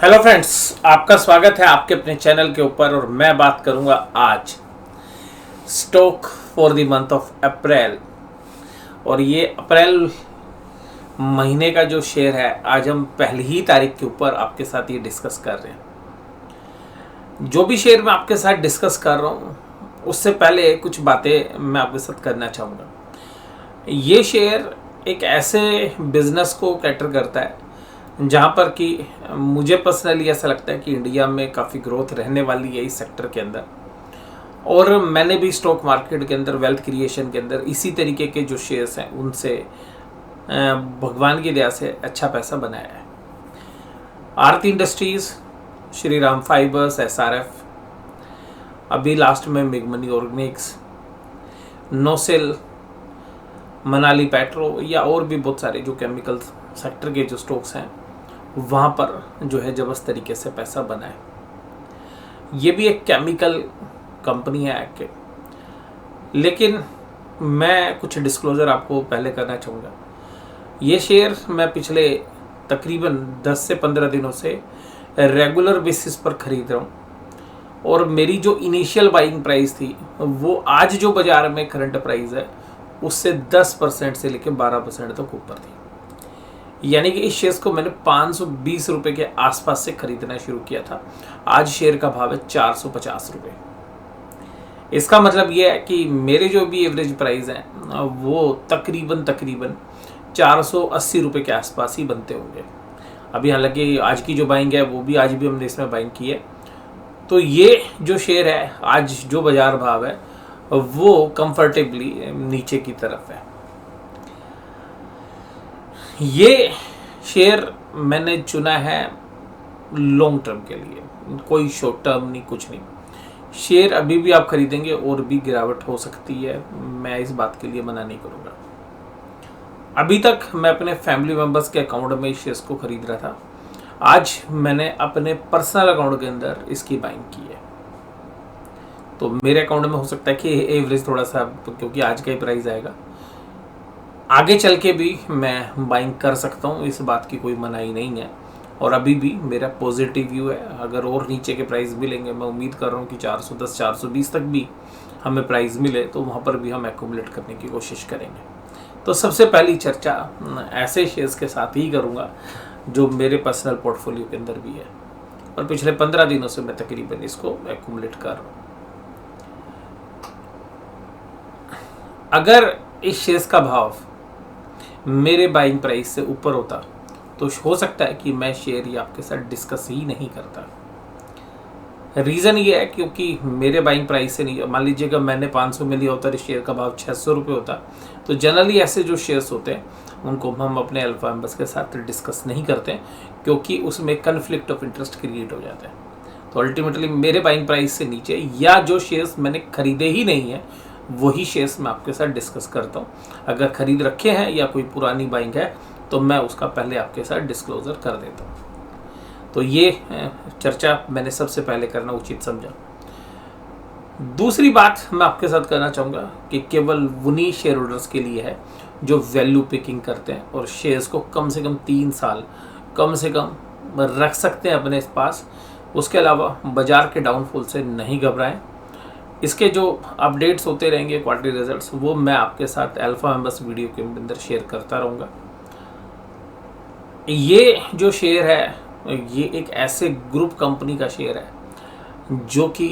Hello friends, आपका स्वागत है आपके अपने चैनल के ऊपर। और मैं बात करूंगा आज stock for the month of April. और ये अप्रैल महीने का जो शेयर है, आज हम पहली ही तारीख के ऊपर आपके साथ ये डिस्कस कर रहे हैं। जो भी शेयर मैं आपके साथ डिस्कस कर रहा हूँ उससे पहले कुछ बातें मैं आपके साथ करना चाहूँगा। ये शेयर एक ऐसे बिजनेस को कैटर करता है जहाँ पर कि मुझे पर्सनली ऐसा लगता है कि इंडिया में काफ़ी ग्रोथ रहने वाली है इस सेक्टर के अंदर। और मैंने भी स्टॉक मार्केट के अंदर, वेल्थ क्रिएशन के अंदर इसी तरीके के जो शेयर्स हैं उनसे भगवान की दया से अच्छा पैसा बनाया है। Aarti industries, Shri Ram fibres, SRF, अभी लास्ट में मेघमनी ऑर्गेनिक्स, नोसेल, मनाली पेट्रो या और भी बहुत सारे जो केमिकल सेक्टर के जो स्टॉक्स हैं वहाँ पर जो है जबरदस्त तरीके से पैसा बना है। ये भी एक केमिकल कंपनी है के, लेकिन मैं कुछ डिस्क्लोज़र आपको पहले करना चाहूँगा। ये शेयर मैं पिछले तकरीबन 10 से 15 दिनों से रेगुलर बेसिस पर ख़रीद रहा हूँ। और मेरी जो इनिशियल बाइंग प्राइस थी वो आज जो बाज़ार में करंट प्राइस है उससे 10% से लेकर 12% तक ऊपर थी। यानी कि इस शेयर को मैंने 520 रुपये के आसपास से खरीदना शुरू किया था। आज शेयर का भाव है 450 रुपये। इसका मतलब ये है कि मेरे जो भी एवरेज प्राइस हैं वो तकरीबन 480 रुपये के आसपास ही बनते होंगे। अभी हालांकि आज की जो बाइंग है वो भी आज भी हमने इसमें बाइंग की है। तो ये जो शेयर है आज जो बाजार भाव है वो कंफर्टेबली नीचे की तरफ है। ये शेयर मैंने चुना है लॉन्ग टर्म के लिए, कोई शॉर्ट टर्म नहीं, कुछ नहीं। शेयर अभी भी आप खरीदेंगे और भी गिरावट हो सकती है, मैं इस बात के लिए मना नहीं करूँगा। अभी तक मैं अपने फैमिली मेम्बर्स के अकाउंट में इस शेयर को खरीद रहा था। आज मैंने अपने पर्सनल अकाउंट के अंदर इसकी बाइंग की है। तो मेरे अकाउंट में हो सकता है कि एवरेज थोड़ा सा, क्योंकि आज का ही प्राइस आएगा, आगे चल के भी मैं बाइंग कर सकता हूँ, इस बात की कोई मनाही नहीं है। और अभी भी मेरा पॉजिटिव व्यू है। अगर और नीचे के प्राइस मिलेंगे, मैं उम्मीद कर रहा हूँ कि 410 420 तक भी हमें प्राइस मिले तो वहाँ पर भी हम एक्यूमुलेट करने की कोशिश करेंगे। तो सबसे पहली चर्चा ऐसे शेयर्स के साथ ही करूँगा जो मेरे पर्सनल पोर्टफोलियो के अंदर भी है और पिछले 15 दिनों से मैं तकरीबन इसको एक्यूमुलेट कर रहा हूँ। अगर इस शेयर्स का भाव मेरे बाइंग प्राइस से ऊपर होता तो हो सकता है कि मैं शेयर ये आपके साथ डिस्कस ही नहीं करता। रीज़न ये है क्योंकि मेरे बाइंग प्राइस से नहीं, मान लीजिएगा मैंने 500 में लिया होता और इस शेयर का भाव 600 रुपये होता तो जनरली ऐसे जो शेयर्स होते हैं उनको हम अपने अल्फा मेंबर्स के साथ डिस्कस नहीं करते क्योंकि उसमें कन्फ्लिक्ट ऑफ इंटरेस्ट क्रिएट हो जाता है। तो अल्टीमेटली मेरे बाइंग प्राइस से नीचे या जो शेयर्स मैंने खरीदे ही नहीं है वही शेयर्स मैं आपके साथ डिस्कस करता हूँ। अगर खरीद रखे हैं या कोई पुरानी बाइंग है तो मैं उसका पहले आपके साथ डिस्क्लोजर कर देता हूँ। तो ये चर्चा मैंने सबसे पहले करना उचित समझा। दूसरी बात मैं आपके साथ करना चाहूँगा कि केवल उन्हीं शेयर होल्डर्स के लिए है जो वैल्यू पिकिंग करते हैं और शेयर्स को कम से कम 3 साल कम से कम रख सकते हैं अपने पास। उसके अलावा बाजार के डाउनफॉल से नहीं घबराएं। इसके जो अपडेट्स होते रहेंगे, क्वार्टरली रिजल्ट्स, वो मैं आपके साथ अल्फा मेंबर्स वीडियो के अंदर शेयर करता रहूँगा। ये जो शेयर है ये एक ऐसे ग्रुप कंपनी का शेयर है जो कि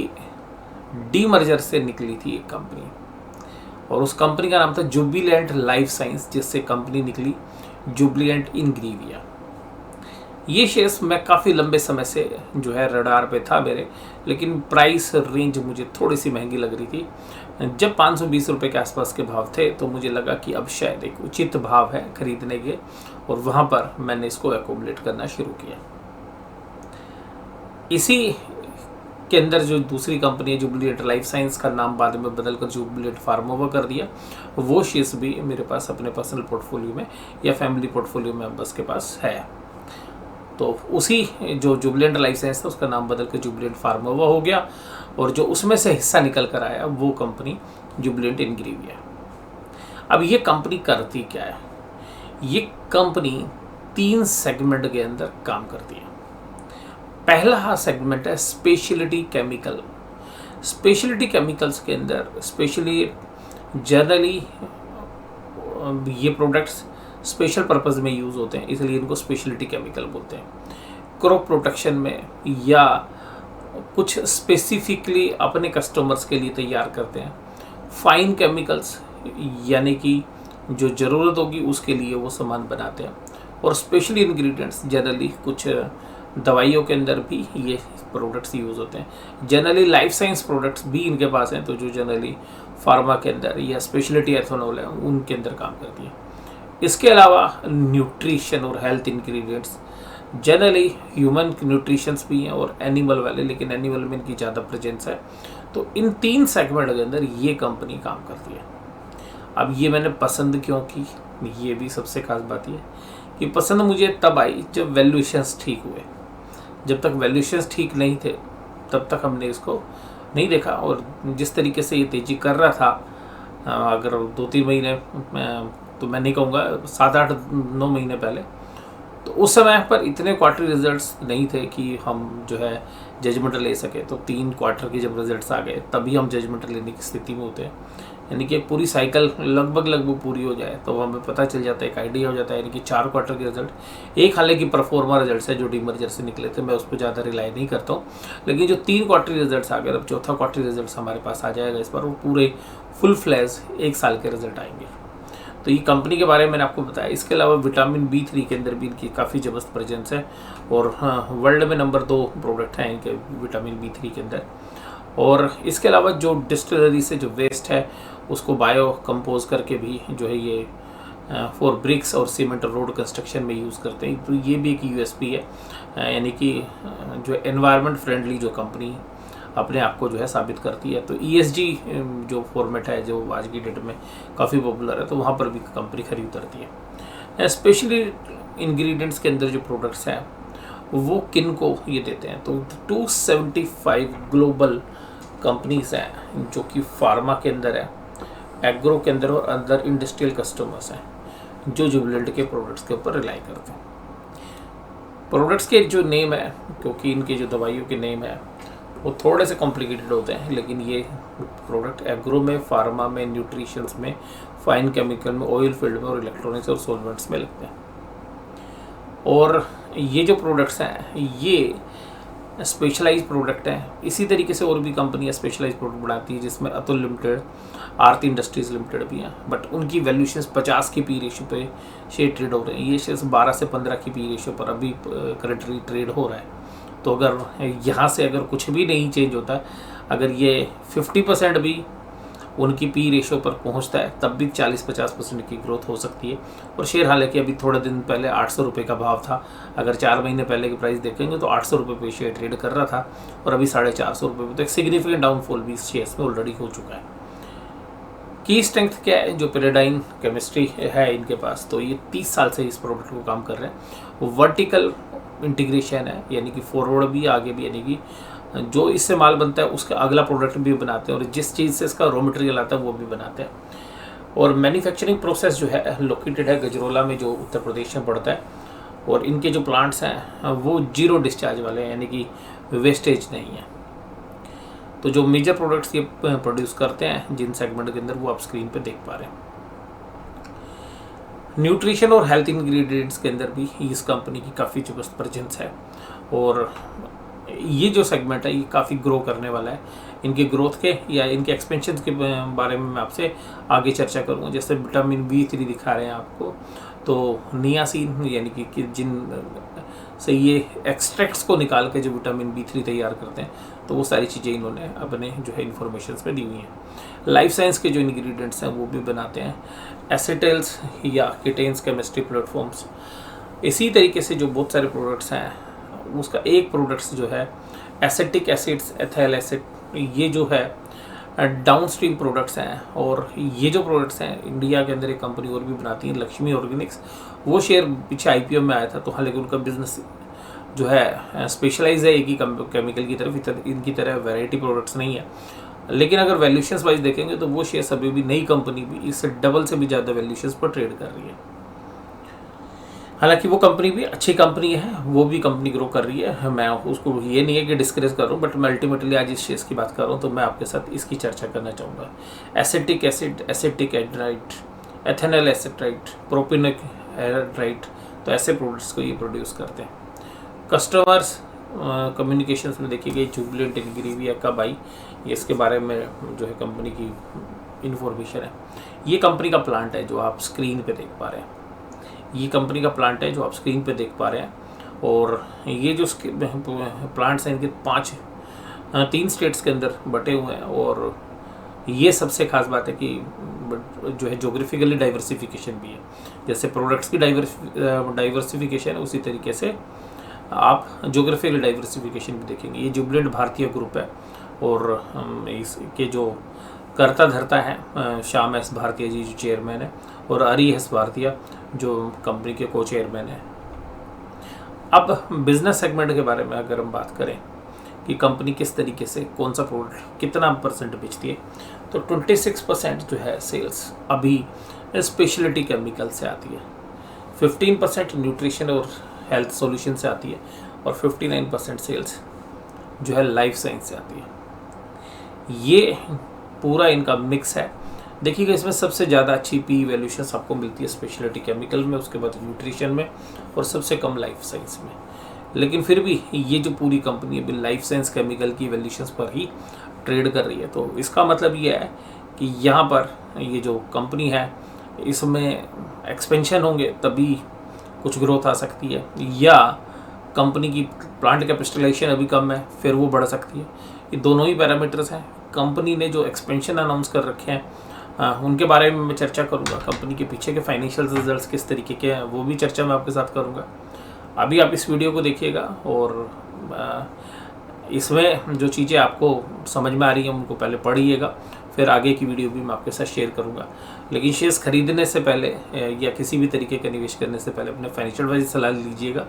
डीमर्जर से निकली थी एक कंपनी, और उस कंपनी का नाम था जुबिलेंट लाइफ साइंस, जिससे कंपनी निकली जुबिलेंट इंग्रेविया। ये शेयर्स मैं काफ़ी लंबे समय से जो है रडार पे था मेरे, लेकिन प्राइस रेंज मुझे थोड़ी सी महंगी लग रही थी। जब 520 रुपये के आसपास के भाव थे तो मुझे लगा कि अब शायद एक उचित भाव है खरीदने के, और वहाँ पर मैंने इसको एक्यूमुलेट करना शुरू किया। इसी के अंदर जो दूसरी कंपनी है जुबिलेंट लाइफ साइंस, का नाम बाद में बदलकर जुबिलेंट फार्मोवा कर दिया, वो शेयर्स भी मेरे पास अपने पर्सनल पोर्टफोलियो में या फैमिली पोर्टफोलियो मेंबर्स के पास है। तो उसी जो जुबिलेंट लाइफ साइंस था उसका नाम बदल के जुबिलेंट फार्मोवा हो गया, और जो उसमें से हिस्सा निकल कर आया वो कंपनी जुबिलेंट इंग्रेविया। अब ये कंपनी करती क्या है? ये कंपनी 3 सेगमेंट के अंदर काम करती है। पहला सेगमेंट है स्पेशलिटी केमिकल। स्पेशलिटी केमिकल्स के अंदर स्पेशली जनरली ये प्रोडक्ट्स स्पेशल पर्पस में यूज़ होते हैं, इसलिए इनको स्पेशलिटी केमिकल बोलते हैं। क्रॉप प्रोटेक्शन में या कुछ स्पेसिफिकली अपने कस्टमर्स के लिए तैयार करते हैं। फाइन केमिकल्स यानी कि जो ज़रूरत होगी उसके लिए वो सामान बनाते हैं। और स्पेशली इंग्रेडिएंट्स जनरली कुछ दवाइयों के अंदर भी ये प्रोडक्ट्स यूज़ होते हैं। जनरली लाइफ साइंस प्रोडक्ट्स भी इनके पास हैं, तो जो जनरली फार्मा के अंदर या स्पेशलिटी एथेनॉल है उनके अंदर काम करती है। इसके अलावा न्यूट्रिशन और health ingredients generally human nutritions भी हैं और एनिमल वाले, लेकिन एनिमल में इनकी ज़्यादा प्रेजेंस है। तो इन 3 सेगमेंट के अंदर ये कंपनी काम करती है। अब ये मैंने पसंद क्यों की, ये भी सबसे खास बात ये कि पसंद मुझे तब आई जब वैल्यूएशंस ठीक हुए। जब तक वैल्यूएशंस ठीक नहीं थे तब तक हमने इसको नहीं देखा। और जिस तरीके से ये तेज़ी कर रहा था, अगर 2-3 महीने तो मैं नहीं कहूँगा, 7-8-9 महीने पहले, तो उस समय पर इतने क्वार्टर रिजल्ट्स नहीं थे कि हम जो है जजमेंट ले सके। तो 3 क्वार्टर के जब रिजल्ट्स आ गए तभी हम जजमेंट लेने की स्थिति में होते हैं। यानी कि पूरी साइकिल लगभग पूरी हो जाए तो हमें पता चल जाता है, एक आइडिया हो जाता है। यानी कि 4 क्वार्टर के रिजल्ट, एक हालांकि परफॉर्मा रिजल्ट्स है जो डीमर्जर से निकले थे, मैं उस पर ज़्यादा रिलाई नहीं करता हूँ। लेकिन जो 3 क्वार्टर रिजल्ट्स आ गए, अब 4था क्वार्टर रिजल्ट हमारे पास आ जाएगा इस बार, वो पूरे फुल फ्लैश 1 साल के रिजल्ट आएंगे। तो ये कंपनी के बारे में मैंने आपको बताया। इसके अलावा विटामिन B3 के अंदर भी इनकी काफ़ी ज़बरदस्त प्रेजेंस है और वर्ल्ड में नंबर 2 प्रोडक्ट हैं इनके विटामिन B3 के अंदर। और इसके अलावा जो डिस्टिलरी से जो वेस्ट है उसको बायो कंपोज करके भी जो है ये फॉर ब्रिक्स और सीमेंट रोड कंस्ट्रक्शन में यूज़ करते हैं। तो ये भी एक USP है, यानी कि जो एनवायरनमेंट फ्रेंडली जो कंपनी अपने आप को जो है साबित करती है। तो ESG जो फॉर्मेट है जो आज की डेट में काफ़ी पॉपुलर है, तो वहाँ पर भी कंपनी खरी उतरती है। स्पेशली इंग्रेडिएंट्स के अंदर जो प्रोडक्ट्स हैं वो किन को ये देते हैं, तो 275 ग्लोबल कंपनीज हैं जो कि फार्मा के अंदर है, एग्रो के अंदर और अंदर इंडस्ट्रियल कस्टमर्स हैं जो जुबिलेंट के प्रोडक्ट्स के ऊपर रिलाई करते हैं। प्रोडक्ट्स के जो नेम है, क्योंकि इनके जो दवाइयों के नेम है वो थोड़े से कॉम्प्लिकेटेड होते हैं, लेकिन ये प्रोडक्ट एग्रो में, फार्मा में, न्यूट्रिशंस में, फाइन केमिकल में, ऑयल फील्ड में और इलेक्ट्रॉनिक्स और सॉल्वेंट्स में लगते हैं। और ये जो प्रोडक्ट्स हैं ये स्पेशलाइज प्रोडक्ट हैं। इसी तरीके से और भी कंपनियां स्पेशलाइज प्रोडक्ट बनाती है, जिसमें अतुल लिमिटेड, आरती इंडस्ट्रीज लिमिटेड भी हैं। बट उनकी वैल्यूएशंस 50 की पी रेशियो पे शेयर ट्रेड हो रहे हैं। ये शेयर्स 12 से 15 की पी रेशियो पर अभी करंटली ट्रेड हो रहा है। तो अगर यहाँ से अगर कुछ भी नहीं चेंज होता, अगर ये 50% भी उनकी पी रेशियो पर पहुँचता है, तब भी 40-50% की ग्रोथ हो सकती है। और शेयर हालांकि अभी थोड़े दिन पहले 800 रुपये का भाव था, अगर 4 महीने पहले की प्राइस देखेंगे तो 800 रुपये पे शेयर ट्रेड कर रहा था और अभी 450 रुपये पे, तो एक सिग्निफिकेंट डाउनफॉल भी शेयर्स में ऑलरेडी हो चुका है। की स्ट्रेंथ क्या है, जो पैराडाइन केमिस्ट्री है इनके पास, तो ये 30 साल से इस प्रोडक्ट को काम कर रहे हैं। वर्टिकल इंटीग्रेशन है, यानी कि फॉरवर्ड भी आगे भी, यानी कि जो इससे माल बनता है उसका अगला प्रोडक्ट भी बनाते हैं और जिस चीज़ से इसका रॉ मटेरियल आता है वो भी बनाते हैं। और मैन्युफैक्चरिंग प्रोसेस जो है लोकेटेड है गजरोला में, जो उत्तर प्रदेश में पड़ता है। और इनके जो प्लांट्स हैं वो 0 डिस्चार्ज वाले हैं, यानी कि वेस्टेज नहीं है। तो जो मेजर प्रोडक्ट्स ये प्रोड्यूस करते हैं जिन सेगमेंट के अंदर, वो आप स्क्रीन पे देख पा रहे हैं। न्यूट्रिशन और हेल्थ इंग्रेडिएंट्स के अंदर भी इस कंपनी की काफ़ी जबरदस्त प्रेजेंस है और ये जो सेगमेंट है ये काफ़ी ग्रो करने वाला है। इनके ग्रोथ के या इनके एक्सपेंशन के बारे में मैं आपसे आगे चर्चा करूँगा। जैसे विटामिन B3 दिखा रहे हैं आपको, तो नियासिन यानी कि जिन से ये एक्सट्रैक्ट्स को निकाल के जो विटामिन B3 तैयार करते हैं, तो वो सारी चीज़ें इन्होंने अपने जो है इन्फॉर्मेशन में दी हुई हैं। लाइफ साइंस के जो इंग्रेडिएंट्स हैं वो भी बनाते हैं, एसिटल्स या कीटेन्स केमिस्ट्री प्लेटफॉर्म्स। इसी तरीके से जो बहुत सारे प्रोडक्ट्स हैं, उसका एक प्रोडक्ट्स जो है एसिटिक एसिड्स, एथाइल एसिड, ये जो है डाउनस्ट्रीम प्रोडक्ट्स हैं। और ये जो प्रोडक्ट्स हैं इंडिया के अंदर एक कंपनी और भी बनाती है, लक्ष्मी ऑर्गेनिक्स। वो शेयर पीछे IPO में आया था, तो हालांकि उनका बिजनेस जो है स्पेशलाइज है एक ही केमिकल की तरफ, इनकी तरह वैरायटी प्रोडक्ट्स नहीं है। लेकिन अगर वैल्यूशंस वाइज देखेंगे तो वो शेयर अभी भी, नई कंपनी भी इससे डबल से भी ज़्यादा वैल्यूशंस पर ट्रेड कर रही है। हालांकि वो कंपनी भी अच्छी कंपनी है, वो भी कंपनी ग्रो कर रही है। मैं उसको ये नहीं है कि डिस्करेज कर रहा हूँ, बट मैं अल्टीमेटली आज इस शेयर्स की बात कर रहा हूँ तो मैं आपके साथ इसकी चर्चा करना चाहूँगा। Acetic acid, acetic anhydride, ethanal एसिट्राइट, प्रोपिनिक एंड्राइड, तो ऐसे प्रोडक्ट्स को ये प्रोड्यूस करते हैं। कस्टमर्स कम्युनिकेशंस में देखिए गई जुबिलेंट इंग्रेविया कब आई, ये इसके बारे में जो है कंपनी की इन्फॉर्मेशन है। ये कंपनी का प्लांट है जो आप स्क्रीन पे देख पा रहे हैं, ये कंपनी का प्लांट है जो आप स्क्रीन पे देख पा रहे हैं। और ये जो प्लांट्स हैं इनके 3 स्टेट्स के अंदर बटे हुए हैं। और ये सबसे खास बात है कि जो है जोग्राफिकली डाइवर्सिफिकेशन भी है। जैसे प्रोडक्ट्स की डाइवर्सिफिकेशन है, उसी तरीके से आप जोग्राफिकल डाइवर्सिफिकेशन भी देखेंगे। ये जुबिलेंट भारतीय ग्रुप है और इसके जो कर्ता धर्ता है श्याम एस भारतीय जी जो चेयरमैन है, और हरि एस भारतीय जो कंपनी के को चेयरमैन है। अब बिजनेस सेगमेंट के बारे में अगर हम बात करें कि कंपनी किस तरीके से कौन सा प्रोडक्ट कितना % बेचती है, तो 26% जो है सेल्स अभी स्पेशलिटी केमिकल से आती है, 15% न्यूट्रिशन और हेल्थ सॉल्यूशन से आती है, और 59% सेल्स जो है लाइफ साइंस से आती है। ये पूरा इनका मिक्स है। देखिएगा इसमें सबसे ज़्यादा अच्छी पी वैल्यूशन आपको मिलती है स्पेशलिटी केमिकल में, उसके बाद न्यूट्रिशन में, और सबसे कम लाइफ साइंस में। लेकिन फिर भी ये जो पूरी कंपनी अभी लाइफ साइंस केमिकल की वैल्यूशंस पर ही ट्रेड कर रही है, तो इसका मतलब ये है कि यहाँ पर ये जो कंपनी है इसमें एक्सपेंशन होंगे तभी कुछ ग्रोथ आ सकती है, या कंपनी की प्लांट कैपिटलाइजेशन अभी कम है फिर वो बढ़ सकती है। ये दोनों ही पैरामीटर्स हैं। कंपनी ने जो एक्सपेंशन अनाउंस कर रखे हैं उनके बारे में मैं चर्चा करूंगा। कंपनी के पीछे के फाइनेंशियल रिजल्ट्स किस तरीके के हैं वो भी चर्चा मैं आपके साथ करूंगा। अभी आप इस वीडियो को देखिएगा और इसमें जो चीज़ें आपको समझ में आ रही हैं उनको पहले पढ़िएगा, फिर आगे की वीडियो भी मैं आपके साथ शेयर करूंगा। लेकिन शेयर्स खरीदने से पहले या किसी भी तरीके का निवेश करने से पहले अपने फाइनेंशियल एडवाइजर से सलाह लीजिएगा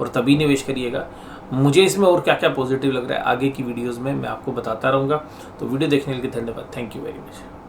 और तभी निवेश करिएगा। मुझे इसमें और क्या क्या पॉजिटिव लग रहा है आगे की वीडियोज़ में मैं आपको बताता रहूँगा। तो वीडियो देखने के लिए धन्यवाद। Thank you very much.